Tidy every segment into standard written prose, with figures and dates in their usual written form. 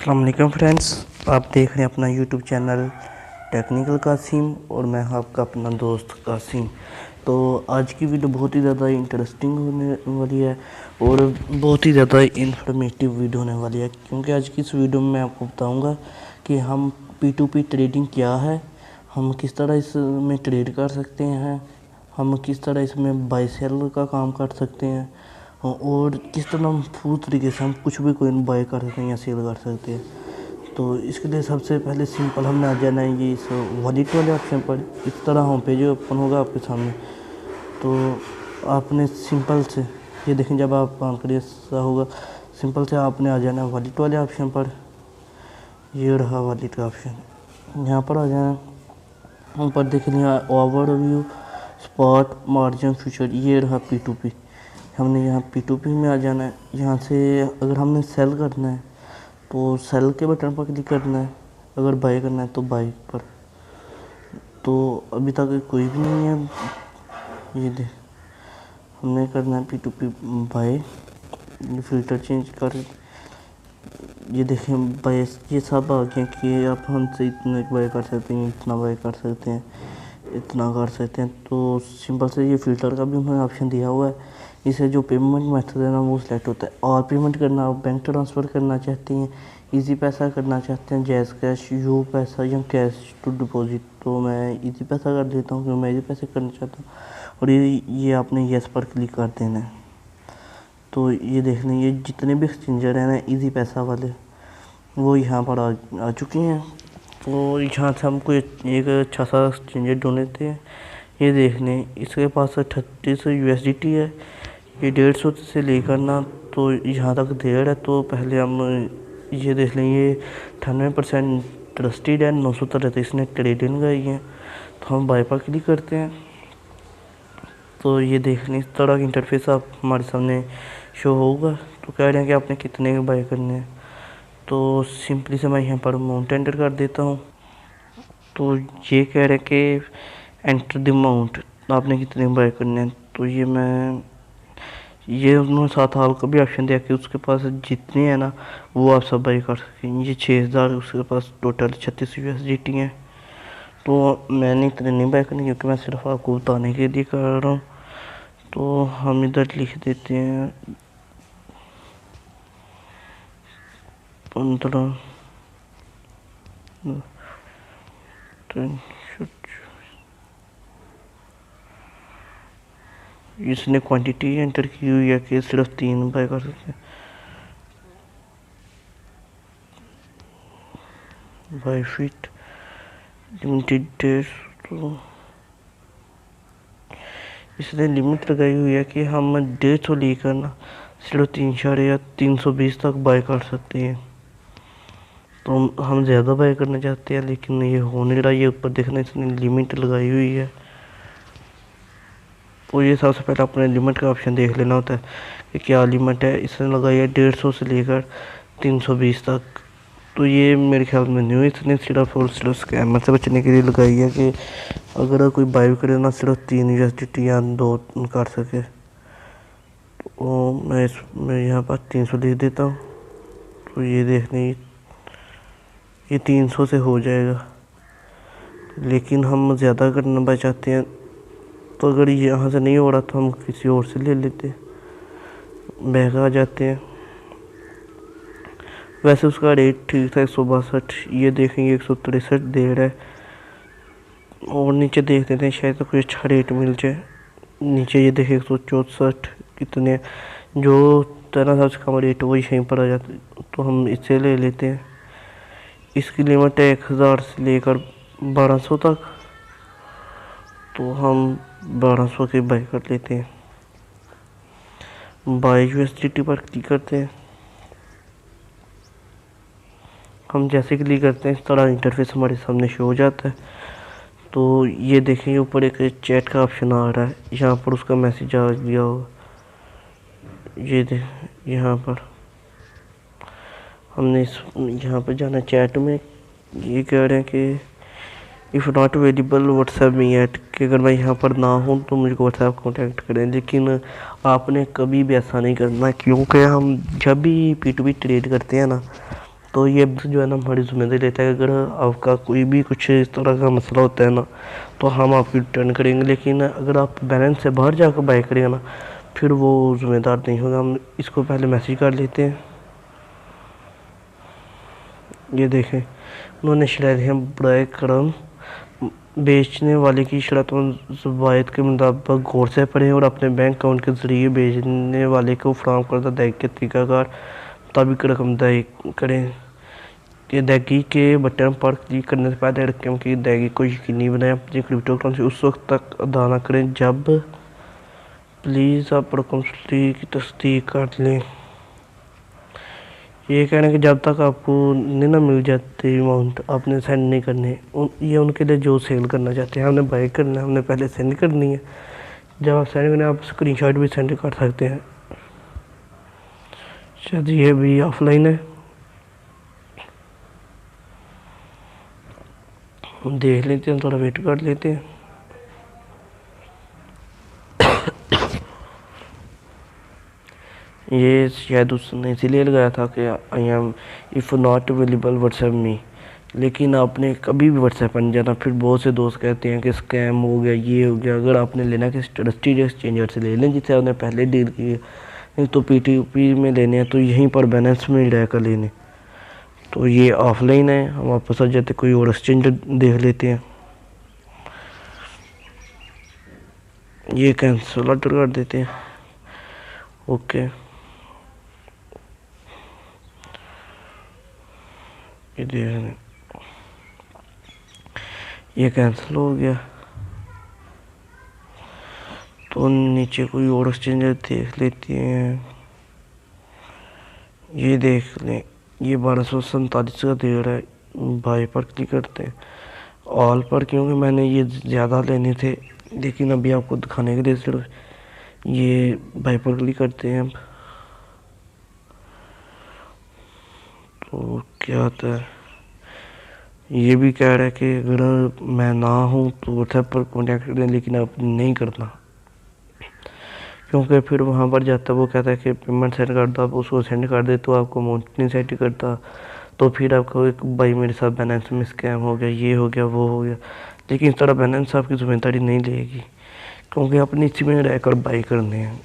अस्सलाम वालेकुम फ्रेंड्स, आप देख रहे हैं अपना यूट्यूब चैनल टेक्निकल कासिम और मैं आपका अपना दोस्त कासिम। तो आज की वीडियो बहुत ही ज़्यादा इंटरेस्टिंग होने वाली है और बहुत ही ज़्यादा इंफॉर्मेटिव वीडियो होने वाली है, क्योंकि आज की इस वीडियो में मैं आपको बताऊंगा कि हम P2P ट्रेडिंग क्या है, हम किस तरह इसमें ट्रेड कर सकते हैं, हम किस तरह इसमें बाई सेल का काम कर सकते हैं और किस तरह हम फुल तरीके से हम कुछ भी कोइन बाय कर सकते हैं या सेल कर सकते हैं। तो इसके लिए सबसे पहले सिंपल हमने आ जाना है ये इस वॉलेट वाले ऑप्शन पर। इस तरह होम पेज ओपन होगा आपके सामने। तो आपने सिंपल से ये देखें, जब आप काम करिए ऐसा होगा, सिंपल से आपने आ जाना है वॉलेट वाले ऑप्शन पर। ये रहा वॉलेट का ऑप्शन, यहाँ पर आ जाना। ऊपर देख लिया ओवरव्यू, स्पॉट, मार्जिन, फ्यूचर, ये रहा P2P। हमने यहाँ P2P में आ जाना है। यहाँ से अगर हमने सेल करना है तो सेल के बटन पर क्लिक करना है, अगर बाय करना है तो बाय पर। तो अभी तक कोई भी नहीं है, ये दे हमने करना है P2P बाय। ये फिल्टर चेंज कर, ये देखें बाय, ये सब आ गया कि आप हमसे इतना बाय कर सकते हैं, इतना बाय कर सकते हैं, इतना कर सकते हैं। तो सिंपल से ये फ़िल्टर का भी उन्होंने ऑप्शन दिया हुआ है। इसे जो पेमेंट मेथड है ना वो सिलेक्ट होता है। और पेमेंट करना, आप बैंक ट्रांसफ़र करना चाहते हैं, इजी पैसा करना चाहते हैं, जैज़ कैश, यू पैसा या कैश टू डिपॉजिट, तो मैं इजी पैसा कर देता हूँ क्योंकि मैं इजी पैसे करना चाहता हूँ। और ये आपने येस पर क्लिक कर देना है। तो ये देख लें, ये जितने भी एक्सचेंजर हैं ना इजी पैसा वाले, वो यहाँ पर आ चुके हैं। तो यहाँ से हमको एक अच्छा सा एक्सचेंजर ढूंढ लेते हैं। ये देख लें, इसके पास 38 USDT है। ये 150 से लेकर ना तो यहाँ तक देर है। तो पहले हम ये देख लें, ये 98% ट्रस्टेड है, 933 ने ट्रेडिंग गई है। तो हम बाय पर क्लिक करते हैं। तो ये देख लें, इस तरह का इंटरफेस आप हमारे सामने शो होगा। तो कह रहे हैं कि आपने कितने बाय करने हैं। तो सिंपली से मैं यहाँ पर अमाउंट एंटर कर देता हूँ। तो ये कह रहे हैं कि एंटर द अमाउंट, आपने कितने बाय करने हैं। तो ये उन्होंने 7 हाल का भी ऑप्शन दिया कि उसके पास जितने हैं ना वो आप सब बाई कर सकें। ये 6000, उसके पास टोटल 36 USDT हैं। तो मैंने इतने नहीं बाई करनी क्योंकि मैं सिर्फ आपको बताने के लिए कर रहा हूँ। तो हम इधर लिख देते हैं 15। इसने क्वांटिटी एंटर की हुई है कि सिर्फ 3 बाय कर सकते हैं। बाय फीट लिमिटेड डेज, तो इसने लिमिट लगाई हुई है कि हम 150 लेकर ना सिर्फ 300 या 320 तक बाय कर सकते हैं। तो हम ज़्यादा बाय करना चाहते हैं लेकिन ये हो नहीं रहा। ये ऊपर देखना, इसने लिमिट लगाई हुई है। तो ये सबसे पहले अपने लिमिट का ऑप्शन देख लेना होता है कि क्या लिमिट है। इसने लगाई है 150 से लेकर 320 तक। तो ये मेरे ख्याल में नहीं हुई, इसने सिर्फ और सिर्फ स्कैमर से बचने के लिए लगाई है कि अगर कोई बाय करे ना सिर्फ 3 USDT या 2 कर सके। तो मैं यहाँ पर 300 लिख देता हूँ। तो ये देखने, ये 300 से हो जाएगा, लेकिन हम ज़्यादा करना चाहते हैं। तो अगर यहाँ से नहीं हो रहा तो हम किसी और से ले लेते, बैक आ जाते हैं। वैसे उसका रेट ठीक था 162। ये देखेंगे 163 दे रहा है। और नीचे देख लेते हैं, शायद तो कोई अच्छा रेट मिल जाए। नीचे ये देखें 164 कितने, जो 13 सबसे कम रेट वही यहीं पर आ जाता है। तो हम इससे ले लेते हैं। इसकी लिमिट है 1000 से लेकर 1200 तक। तो हम 1200 के बाय कर लेते हैं। बाय USDT पर क्लिक करते हैं। हम जैसे क्लिक करते हैं इस तरह इंटरफेस हमारे सामने शो हो जाता है। तो ये देखेंगे ऊपर एक चैट का ऑप्शन आ रहा है, यहाँ पर उसका मैसेज आ गया होगा। ये देख, यहाँ पर हमने यहाँ पर जाना चैट में। ये कह रहे हैं कि if not available WhatsApp me at, कि अगर मैं यहाँ पर ना हूँ तो मुझको व्हाट्सएप कॉन्टैक्ट करें। लेकिन आपने कभी भी ऐसा नहीं करना, क्योंकि हम जब भी P2P ट्रेड करते हैं ना तो ये जो है ना हमारी जिम्मेदारी रहता है, अगर आपका कोई भी कुछ इस तरह का मसला होता है ना तो हम आपकी रिटर्न करेंगे, लेकिन अगर आप बैलेंस से बाहर जाकर बाय करेंगे ना फिर वो ज़िम्मेदार नहीं होगा। हम इसको पहले मैसेज कर लेते हैं। ये देखें उन्होंने शराइत हैं बरए करम बेचने वाले की शर्तों ज़वायद के मुताबिक गौर से पढ़ें और अपने बैंक अकाउंट के ज़रिए बेचने वाले को फराहम करदा अदायगी के तरीक़ाकार मुताबिक रकम अदा करें। कि अदायगी के बटन पर क्लिक करने से पहले रकम की अदायगी को यकीनी बनाएं। अपनी क्रिप्टो करेंसी उस वक्त तक अदा न करें जब प्लीज़ आप रकम की तस्दीक कर लें। ये कहना कि जब तक आपको नहीं ना मिल जाती अमाउंट आपने सेंड नहीं करने। ये उनके लिए जो सेल करना चाहते हैं, हमने बाई करना है, हमने पहले सेंड करनी है। जब आप सेंड करें आप स्क्रीनशॉट भी सेंड कर सकते हैं। शायद ये भी ऑफलाइन है, हम देख लेते हैं, थोड़ा वेट कर लेते हैं। ये शायद उसने इसीलिए लगाया था कि I am if not available WhatsApp me, लेकिन आपने कभी भी व्हाट्सएप पर नहीं जाना। फिर बहुत से दोस्त कहते हैं कि स्कैम हो गया, ये हो गया। अगर आपने लेना कि ट्रस्टेड एक्सचेंजर से ले लें जिससे आपने पहले डील की है, नहीं तो पीटीपी में लेने हैं तो यहीं पर बैलेंस में रहकर लेने। तो ये ऑफलाइन है, हम वापस आ जाते कोई और एक्सचेंजर देख लेते हैं। ये कैंसिल ऑर्डर कर देते हैं। ओके, ये कैंसिल हो गया। तो नीचे कोई और एक्सचेंजर देख लेते हैं। ये देख लें, ये 1247 का दे रहा है। बाई पर क्लिक करते हैं ऑल पर, क्योंकि मैंने ये ज़्यादा लेने थे, लेकिन अभी आपको दिखाने के लिए सिर्फ ये बाई पर क्लिक करते हैं। तो क्या होता है, ये भी कह रहा है कि अगर मैं ना हूँ तो व्हाट्सएप पर कॉन्टैक्ट करें, लेकिन आप नहीं करना, क्योंकि फिर वहाँ पर जाता है वो कहता है कि पेमेंट सेंड कर दो। आप उसको सेंड कर दे तो आपको अमाउंट नहीं सेंड करता, तो फिर आपको एक भाई मेरे साथ बैलेंस में स्कैम हो गया, ये हो गया, वो हो गया। लेकिन इस तरह बैलेंस आपकी जिम्मेदारी नहीं लेगी, क्योंकि अपनी इसी में रहकर बाई करने हैं।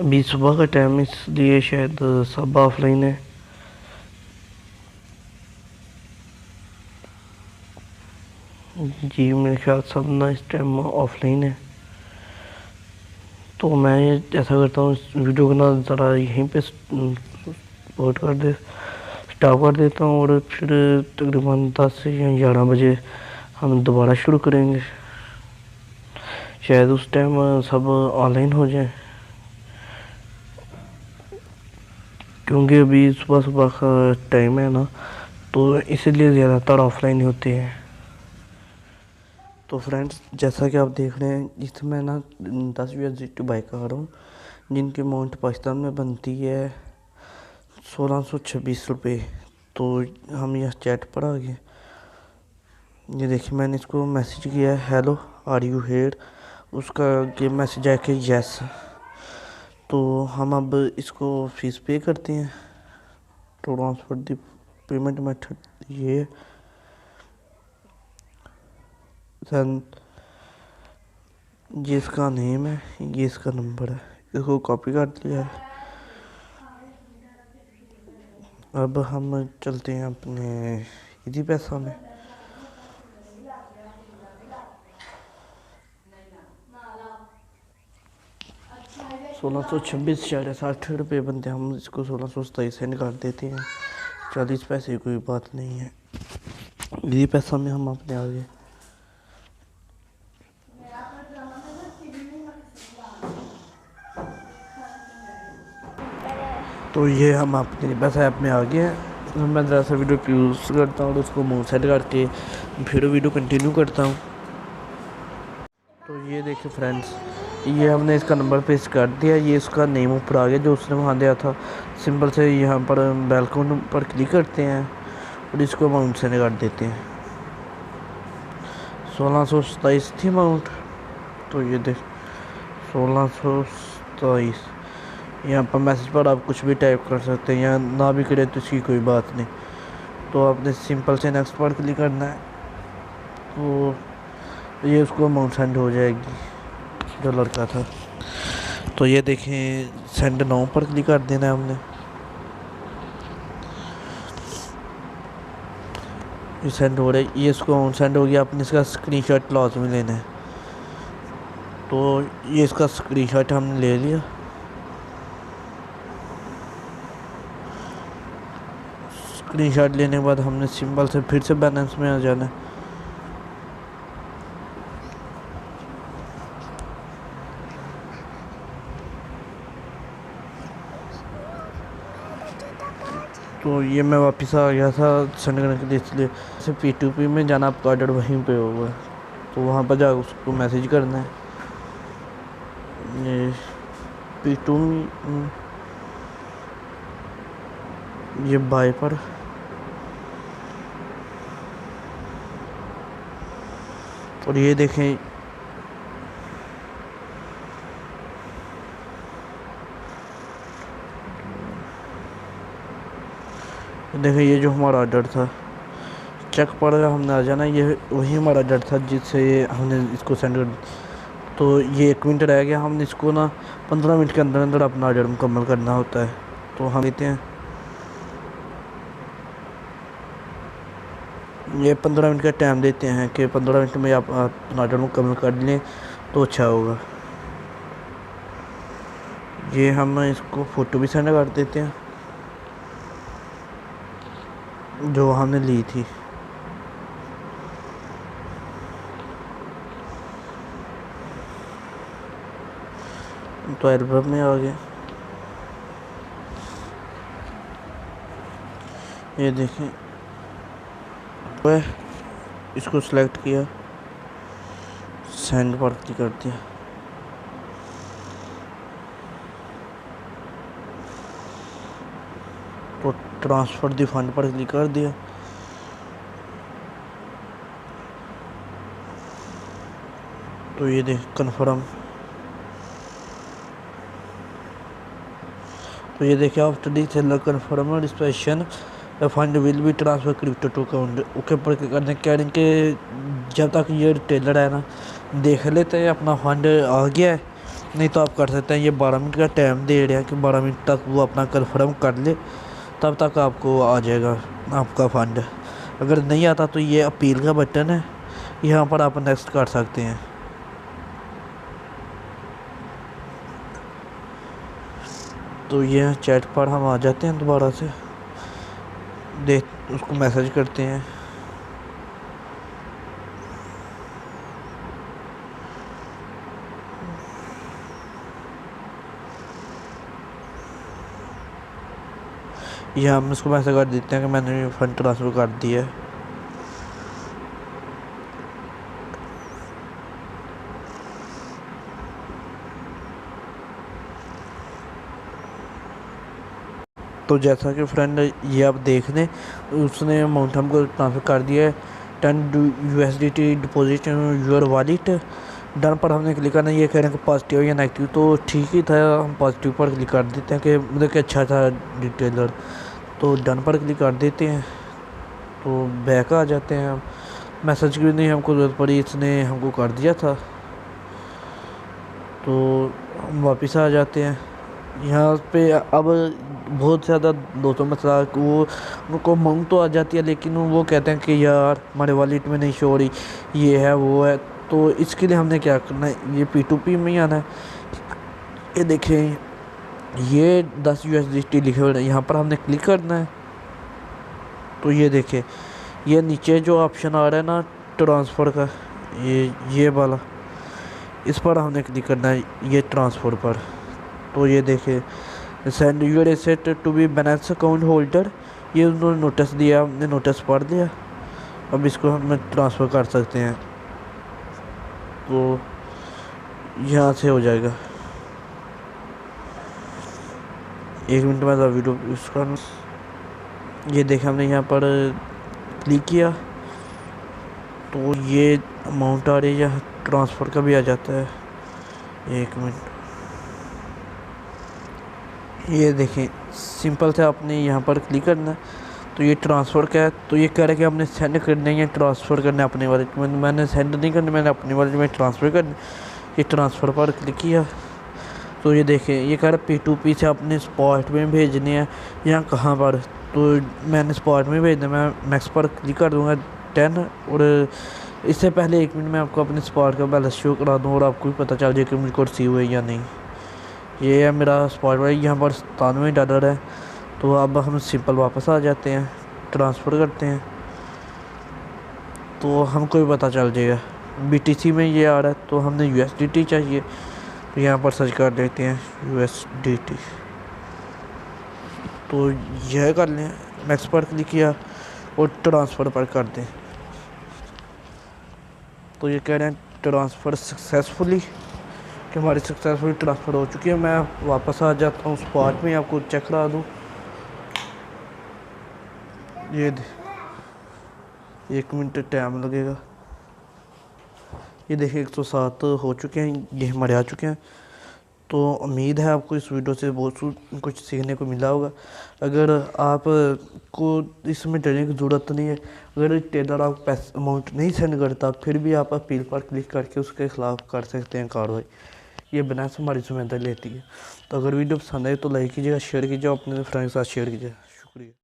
अभी सुबह का टाइम इसलिए शायद सब ऑफलाइन है। जी मेरे ख्याल सब ना इस टाइम ऑफलाइन है। तो मैं ऐसा करता हूँ, इस वीडियो को ना ज़रा यहीं पे स्टॉप कर देता हूँ और फिर तकरीबन 10 या 11 बजे हम दोबारा शुरू करेंगे। शायद उस टाइम सब ऑनलाइन हो जाए, क्योंकि अभी सुबह सुबह का टाइम है ना, तो इसीलिए ज़्यादातर ऑफलाइन होते हैं। तो फ्रेंड्स, जैसा कि आप देख रहे हैं, इसमें ना 10 USDT बाई कर रहा हूँ, जिनकी अमाउंट पाकिस्तान में बनती है 1626 रुपये। तो हम यह चैट पर आ गए। ये देखिए मैंने इसको मैसेज किया है, हेलो आर यू हेयर। उसका ये मैसेज आया कि यस। तो हम अब इसको फीस पे करते हैं। तो ट्रांसफर द पेमेंट मेथड ये ये इसका नेम है, ये इसका नंबर है, इसको कॉपी कर लिया है। अब हम चलते हैं अपने इजी पैसा में। ₹1626.60 बनते हैं, हम इसको 1627 सेंड कर देते हैं। 40 पैसे कोई बात नहीं है। इजी पैसा में हम अपने आगे तो ये हम अपने बस ऐप में आ गए हैं। मैं ज़रा सा वीडियो यूज़ करता हूँ और उसको मुँह सेट करके फिर वीडियो कंटिन्यू करता हूँ। तो ये देखिए फ्रेंड्स, ये हमने इसका नंबर पेस्ट कर दिया। ये इसका नेम ऊपर आ गया जो उसने वहाँ दिया था। सिंपल से यहाँ पर बैलकॉन पर क्लिक करते हैं और इसको अमाउंट सेंड कर देते हैं। 1627 थी अमाउंट, तो ये देख 1627। यहाँ पर मैसेज पर आप कुछ भी टाइप कर सकते हैं, या ना भी करें तो इसकी कोई बात नहीं। तो आपने सिंपल से नेक्स्ट पर क्लिक करना है, तो ये उसको अमाउंट सेंड हो जाएगी जो लड़का था। तो ये देखें सेंड नाउ पर क्लिक कर देना है हमने। ये सेंड हो रहा है, ये इसको अमाउंट सेंड हो गया। आपने इसका स्क्रीनशॉट लाजमी लेना है। तो ये इसका स्क्रीनशॉट हमने ले लिया। स्क्रीनशॉट लेने के बाद हमने सिंपल से फिर से बैलेंस में आ जाना है। तो ये मैं वापस आ गया था सेंड करने के लिए, इसलिए से P2P में जाना, आपका ऑर्डर वहीं पे होगा। तो वहाँ पर जाकर उसको मैसेज करना है। ये P2 ये बाय पर और ये देखें ये जो हमारा ऑर्डर था चेक पर हमने आ जाना। ये वही हमारा ऑर्डर था जिससे हमने इसको सेंड कर। तो ये 1 मिनट रह गया, हमने इसको ना 15 मिनट के अंदर अंदर अपना ऑर्डर मुकम्मल करना होता है। तो हम लेते हैं ये 15 मिनट का टाइम देते हैं कि 15 मिनट में आप अपना ऑर्डर मुकम्मल कर लें तो अच्छा होगा। ये हम इसको फ़ोटो भी सेंड कर देते हैं जो हमने ली थी। तो एल्बम में आ गए। ये देखें वह इसको सिलेक्ट किया, सेंड पर क्लिक कर दिया। तो ट्रांसफ़र द फंड पर क्लिक कर दिया। तो ये देख कन्फर्म। तो ये देखिए after the seller confirm dispatch fund will be transfer crypto to account. Okay पर क्लिक करने कह रहे हैं कि जब तक ये रिटेलर है ना देख लेते हैं अपना फंड आ गया है, नहीं तो आप कर सकते हैं। ये 12 मिनट का टाइम दे रहे हैं कि 12 मिनट तक वो अपना कन्फर्म कर ले, तब तक आपको आ जाएगा आपका फ़ंड। अगर नहीं आता तो ये अपील का बटन है, यहाँ पर आप नेक्स्ट कर सकते हैं। तो ये चैट पर हम आ जाते हैं, दोबारा से देख उसको मैसेज करते हैं। ये हम इसको मैसेज कर देते हैं कि मैंने फ़ंड ट्रांसफ़र कर दिया है। तो जैसा कि फ्रेंड ये आप देख लें, उसने अमाउंट हमको ट्रांसफ़र कर दिया है। 10 USDT deposit your wallet. Done पर हमने क्लिक करना। ये कह रहे हैं कि पॉजिटिव या नेगेटिव, तो ठीक ही था, हम पॉजिटिव पर क्लिक कर देते हैं कि मतलब कि अच्छा था डिटेलर। तो डन पर क्लिक कर देते हैं। तो बैक आ जाते हैं हम। मैसेज की नहीं हमको ज़रूरत पड़ी, इसने हमको कर दिया था। तो हम वापस आ जाते हैं। यहाँ पे अब बहुत ज़्यादा दोस्तों मसला वो उनको मांग तो आ जाती है, लेकिन वो कहते हैं कि यार हमारे वॉलेट में नहीं शो हो रही, ये है वो है। तो इसके लिए हमने क्या करना है, ये P2P में ही आना है। ये देखें ये 10 USDT लिखे हुए हैं, यहाँ पर हमने क्लिक करना है। तो ये देखें ये नीचे जो ऑप्शन आ रहा है ना ट्रांसफ़र का, ये वाला, इस पर हमने क्लिक करना है, ये ट्रांसफ़र पर। तो ये देखें send your asset to be balance account holder, ये उन्होंने नोटिस दिया, हमने नोटिस पढ़ लिया। अब इसको हम ट्रांसफ़र कर सकते हैं। तो यहाँ से हो जाएगा। 1 मिनट में वीडियो इसका ये देखें हमने यहाँ पर क्लिक किया तो ये अमाउंट आ रही है, ट्रांसफ़र का भी आ जाता है। 1 मिनट ये देखें, सिंपल से आपने यहाँ पर क्लिक करना है। तो ये ट्रांसफ़र का है, तो ये कह रहा है कि आपने सेंड करने या ट्रांसफ़र करना है अपने वाले में। मैंने सेंड नहीं करना, मैंने अपने वाले में ट्रांसफ़र करना। ये ट्रांसफ़र पर क्लिक किया तो ये देखें, ये कह रहा है P2P से आपने स्पॉट में भेजने हैं या कहाँ पर। तो मैंने स्पॉट में भेजना, मैं नेक्स्ट पर क्लिक कर दूँगा 10। और इससे पहले 1 मिनट में आपको अपने स्पॉट का बैलेंस शो करा दूँ और आपको भी पता चल जाए कि मुझको रिसीव हुए या नहीं। ये है मेरा स्पॉट भाई, यहाँ पर $97 है। तो अब हम सिंपल वापस आ जाते हैं, ट्रांसफ़र करते हैं तो हमको भी पता चल जाएगा। BTC में ये आ रहा है, तो हमने USDT चाहिए, तो यहाँ पर सर्च कर लेते हैं USDT। तो यह कर लें, नेक्स्ट पर क्लिक किया और ट्रांसफ़र पर कर दें। तो ये कह रहे हैं ट्रांसफ़र सक्सेसफुली, कि हमारी सक्सेसफुली ट्रांसफ़र हो चुकी है। मैं वापस आ जाता हूँ स्पॉट में, आपको चेक करा दूँ। ये 1 मिनट टाइम लगेगा। ये देखिए 107 हो चुके हैं, ये हमारे आ चुके हैं। तो उम्मीद है आपको इस वीडियो से बहुत कुछ सीखने को मिला होगा। अगर आपको इसमें डरने की ज़रूरत नहीं है। अगर टेलर आप पैसे अमाउंट नहीं सेंड करता, फिर भी आप अपील पर क्लिक करके उसके ख़िलाफ़ कर सकते हैं कार्रवाई। ये बनास हमारी जिम्मेदारी लेती है। तो अगर वीडियो पसंद आए तो लाइक कीजिएगा, शेयर कीजिए, अपने फ्रेंड्स के साथ शेयर कीजिए। शुक्रिया।